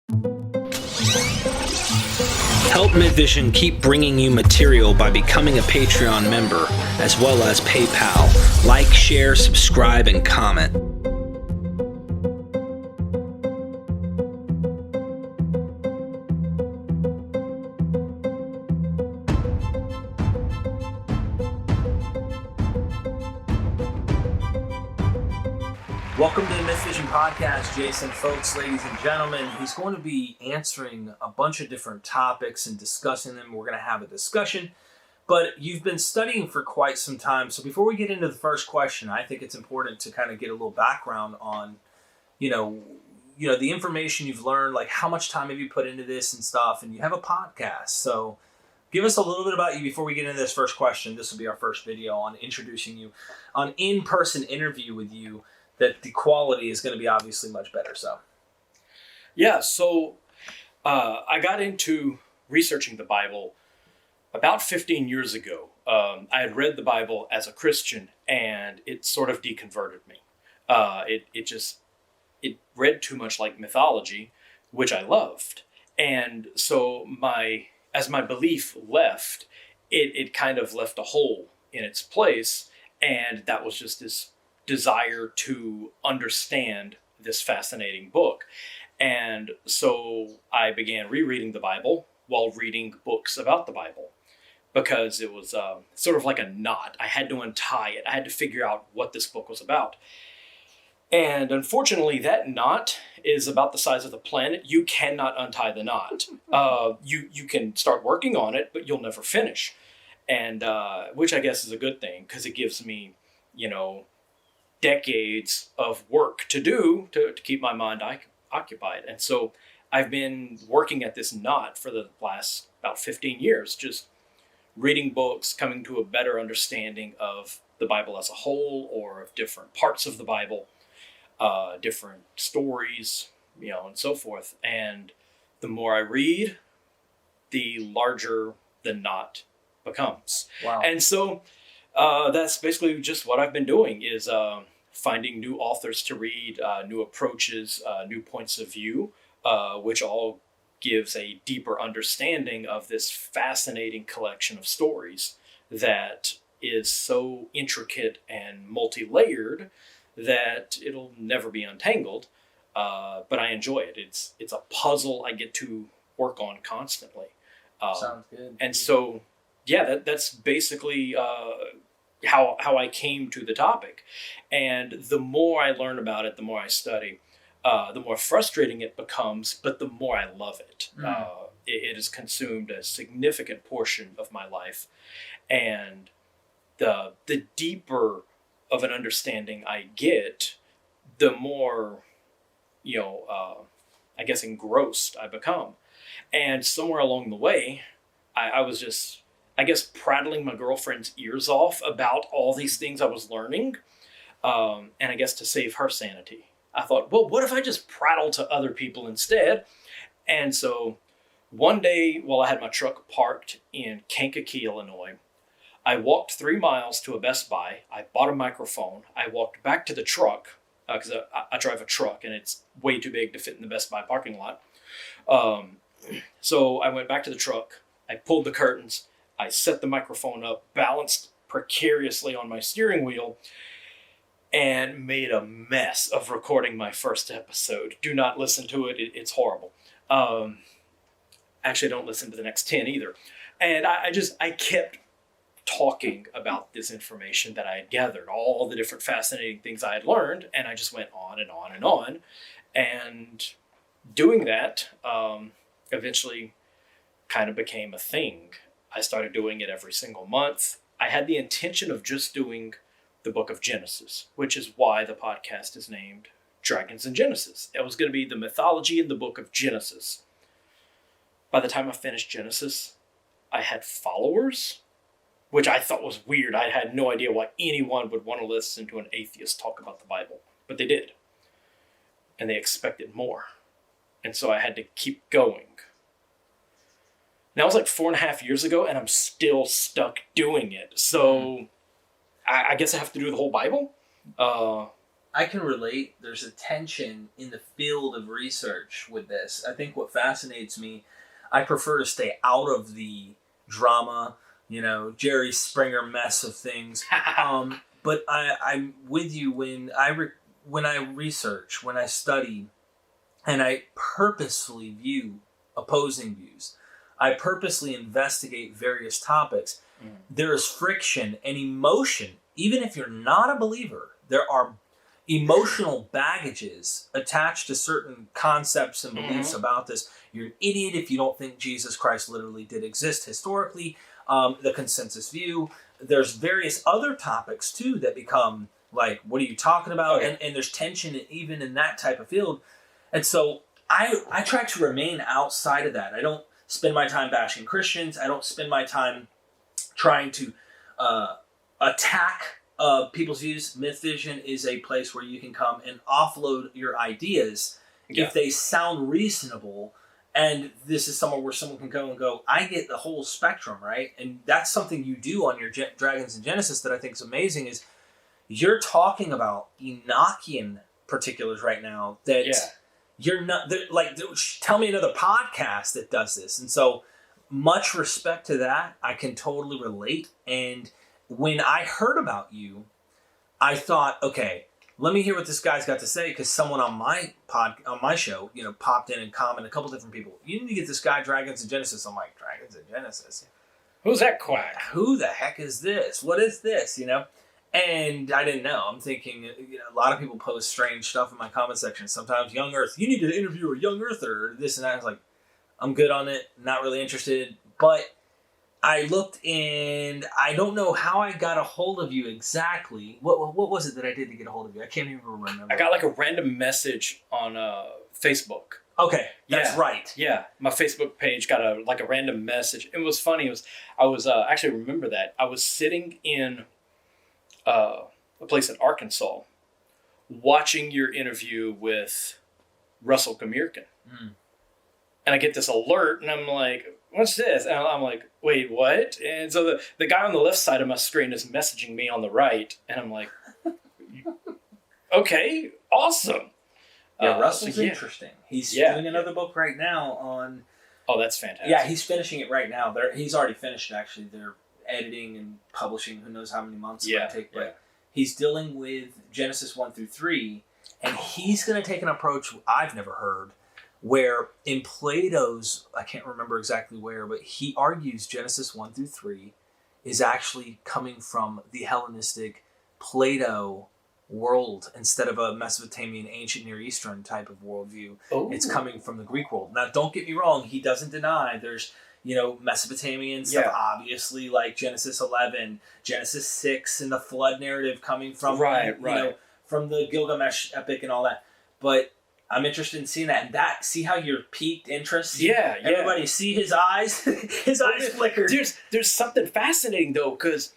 Help MythVision keep bringing you material by becoming a Patreon member, as well as PayPal. Like, share, subscribe, and comment. Welcome to the MythVision podcast, Jason Foux, ladies and gentlemen. He's going to be answering a bunch of different topics and discussing them. We're going to have a discussion, but you've been studying for quite some time. So before we get into the first question, I think it's important to kind of get a little background on, the information you've learned, like how much time have you put into this and stuff, and you have a podcast. So give us a little bit about you before we get into this first question. This will be our first video on introducing you, on in-person interview with you, that the quality is going to be obviously much better. So I got into researching the Bible about 15 years ago. I had read the Bible as a Christian, and it sort of deconverted me. It read too much like mythology, which I loved. And so as my belief left, it kind of left a hole in its place. And that was just this desire to understand this fascinating book. And so I began rereading the Bible while reading books about the Bible, because it was sort of like a knot. I had to untie it. I had to figure out what this book was about. And unfortunately, that knot is about the size of the planet. You cannot untie the knot. You can start working on it, but you'll never finish. And which I guess is a good thing, because it gives me, decades of work to do to keep my mind occupied. And so I've been working at this knot for the last about 15 years, just reading books, coming to a better understanding of the Bible as a whole, or of different parts of the Bible, different stories, and so forth. And the more I read, the larger the knot becomes. Wow. And so that's basically just what I've been doing, is finding new authors to read, new approaches, new points of view, which all gives a deeper understanding of this fascinating collection of stories that is so intricate and multi-layered that it'll never be untangled. But I enjoy it. It's a puzzle I get to work on constantly. Sounds good. And so, that's basically how I came to the topic. And the more I learn about it, the more I study, the more frustrating it becomes, but the more I love it. It has consumed a significant portion of my life. And the deeper of an understanding I get, the more, I guess, engrossed I become. And somewhere along the way, I was just, prattling my girlfriend's ears off about all these things I was learning. And I guess to save her sanity, I thought, well, what if I just prattle to other people instead? And so one day, while I had my truck parked in Kankakee, Illinois, I walked 3 miles to a Best Buy. I bought a microphone. I walked back to the truck, because I drive a truck and it's way too big to fit in the Best Buy parking lot. So I went back to the truck. I pulled the curtains. I set the microphone up, balanced precariously on my steering wheel, and made a mess of recording my first episode. Do not listen to it. It's horrible. Actually, don't listen to the next 10 either. And I kept talking about this information that I had gathered, all the different fascinating things I had learned, and I just went on and on and on. And doing that eventually kind of became a thing. I started doing it every single month. I had the intention of just doing the book of Genesis, which is why the podcast is named Dragons and Genesis. It was going to be the mythology in the book of Genesis. By the time I finished Genesis, I had followers, which I thought was weird. I had no idea why anyone would want to listen to an atheist talk about the Bible, but they did. And they expected more. And so I had to keep going. Now, it was like 4.5 years ago, and I'm still stuck doing it. So I guess I have to do the whole Bible. I can relate. There's a tension in the field of research with this. I think what fascinates me, I prefer to stay out of the drama, Jerry Springer mess of things. But I'm with you when I research, when I study, and I purposefully view opposing views. I purposely investigate various topics. There is friction and emotion. Even if you're not a believer, there are emotional baggages attached to certain concepts and beliefs about this. You're an idiot if you don't think Jesus Christ literally did exist historically. The consensus view. There's various other topics too that become like, what are you talking about? Okay. And there's tension even in that type of field. And so I try to remain outside of that. I don't spend my time bashing Christians. I don't spend my time trying to attack people's views. MythVision is a place where you can come and offload your ideas if they sound reasonable. And this is somewhere where someone can go and go, I get the whole spectrum, right? And that's something you do on your Dragons and Genesis that I think is amazing is you're talking about Enochian particulars right now that you're not, like, tell me another podcast that does this. And so much respect to that. I can totally relate. And when I heard about you, I thought, okay, let me hear what this guy's got to say, because someone on my show, popped in and commented, a couple different people. You need to get this guy Dragons and Genesis. I'm like, Dragons and Genesis? Who's that quack? Who the heck is this? What is this? And I didn't know. I'm thinking, a lot of people post strange stuff in my comment section. Sometimes Young Earth, you need to interview a Young Earther, or this and that. I was like, I'm good on it, not really interested. But I looked and I don't know how I got a hold of you exactly. What was it that I did to get a hold of you? I can't even remember. I got like a random message on Facebook. Okay, that's right. Yeah, my Facebook page got a random message. It was funny. I was actually remember that. I was sitting in a place in Arkansas watching your interview with Russell Gamirkin. And I get this alert and I'm like, what's this? And I'm like, wait, what? And so the guy on the left side of my screen is messaging me on the right. And I'm like, okay, awesome. Yeah, Russell's interesting. He's doing another book right now on... Oh, that's fantastic. Yeah, he's finishing it right now. He's already finished, actually. They're editing and publishing. Who knows how many months it might take. But he's dealing with Genesis 1 through 3. And he's going to take an approach I've never heard, where in Plato's, I can't remember exactly where, but he argues Genesis 1 through 3 is actually coming from the Hellenistic Plato world instead of a Mesopotamian, ancient Near Eastern type of worldview. Oh. It's coming from the Greek world. Now, don't get me wrong, he doesn't deny there's, Mesopotamian stuff, obviously, like Genesis 11, Genesis 6, and the flood narrative coming from, from the Gilgamesh epic and all that. But I'm interested in seeing that. And see how your piqued interest? Yeah. Everybody see his eyes? His eyes flickered. There's something fascinating, though, because,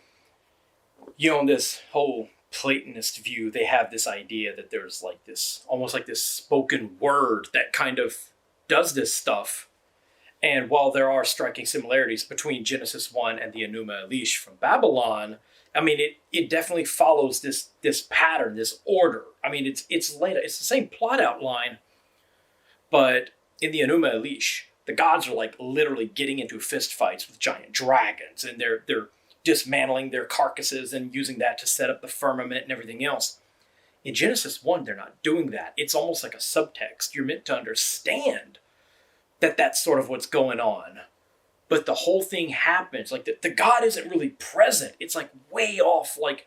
in this whole Platonist view, they have this idea that there's like this, almost like this spoken word that kind of does this stuff. And while there are striking similarities between Genesis 1 and the Enuma Elish from Babylon, I mean, it definitely follows this pattern, this order. I mean, it's later. It's the same plot outline, but in the Enuma Elish, the gods are like literally getting into fist fights with giant dragons, and they're dismantling their carcasses and using that to set up the firmament and everything else. In Genesis 1, they're not doing that. It's almost like a subtext. You're meant to understand that that's sort of what's going on. But the whole thing happens, like the God isn't really present. It's like way off, like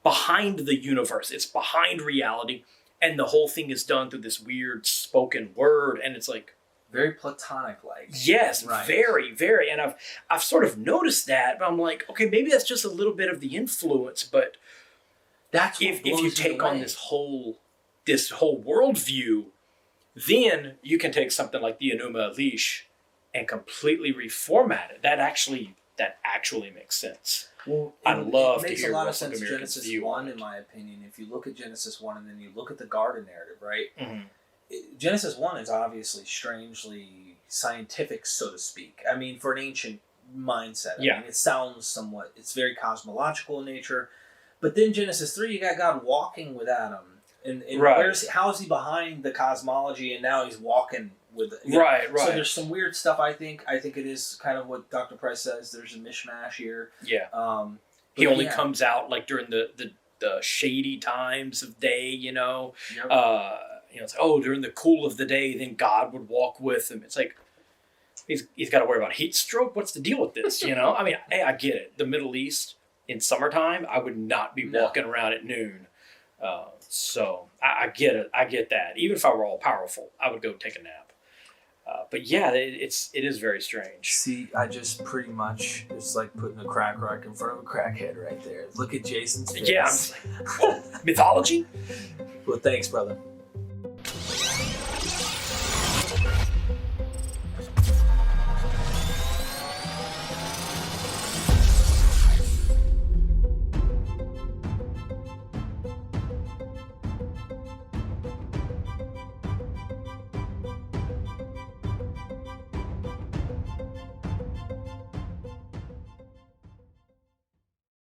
behind the universe. It's behind reality. And the whole thing is done through this weird spoken word. And it's like, very Platonic-like. Yes, right. Very, very. And I've sort of noticed that, but I'm like, okay, maybe that's just a little bit of the influence, but that's if you take on this whole worldview, then you can take something like the Enuma Elish and completely reformat it. That actually makes sense. Well, I'd love to hear It makes a lot of Russell sense. Gamirkin's Genesis view 1, in my opinion, if you look at Genesis 1 and then you look at the garden narrative, right? Mm-hmm. Genesis 1 is obviously strangely scientific, so to speak. I mean, for an ancient mindset. I mean, it sounds it's very cosmological in nature. But then Genesis 3, you got God walking with Adam. And Right. how is he behind the cosmology, and now he's walking with it? Right. So there's some weird stuff. I think it is kind of what Dr. Price says. There's a mishmash here. Yeah. But He only comes out like during the shady times of day, Yep. It's like, oh, during the cool of the day, then God would walk with him. It's like he's got to worry about heat stroke. What's the deal with this? I mean, hey, I get it. The Middle East in summertime, I would not be walking around at noon. So I get it. I get that. Even if I were all powerful, I would go take a nap. But yeah, it is very strange. See, I just pretty much, it's like putting a crack rock in front of a crackhead right there. Look at Jason's face. Yeah, I'm just like, whoa, mythology? Well, thanks, brother.